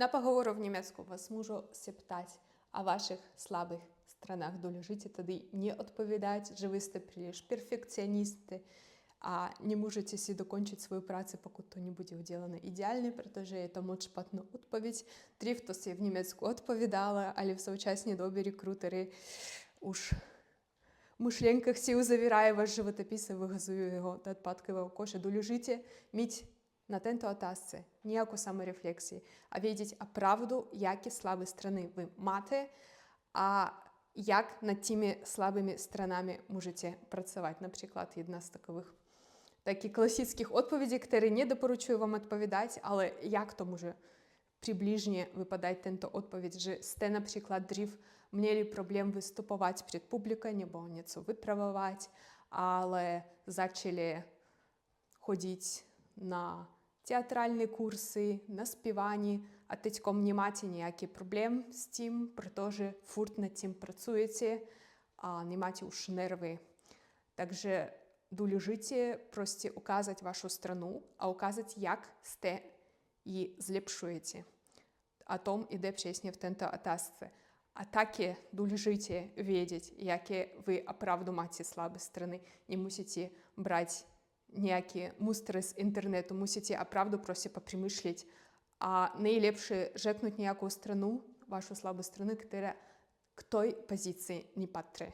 На поговору в німецьку вас можу спитати о ваших слабых сторонах. Долежите тоді не відповідати, що ви сте прилиш перфекціоністи, а не можете си докончити свою працю, поки то не буде зроблено ідеально, protože je to moc špatná odpověď. Dřív to si v Německu odpovídala, ale v současné době rekrútery už в мишленьках сіл завірає ваш животопис і вигазує його до відпадкового коша. Долежите міть на тento otázce ніяку саморефлексію, а відіть а правду, які слабі сторони ви маєте, а як над тими слабими сторонами можете працювати. Наприклад, одна з таких класичних відповідей, які не допоручую вам відповідати, але як то може приближnie wypadać tento odpowiedź, że ste na przykład driv mieli problem występować przed publiką, nebo nieco wyprawować, ale zaczęli chodzić na teatralne kursy, na śpiewanie, a teďkom nie macie niejaki problem z tym, protože furt nad tym pracujecie, a nie macie już nerwy. Także doleżycie proste ukazać waszą stronę, a ukazać jak ste i zlepszujecie. O tom idę wcześniej w tento otázce. A takie doleżycie wiedzieć, jakie wy naprawdę macie słabe strony. Nie musicie brać niejakie mustry z internetu, musicie naprawdę proste poprzemyśleć, a najlepsze rzeknąć niejaką stronę, waszą słabą stronę, która k tej pozycji nie patrzy.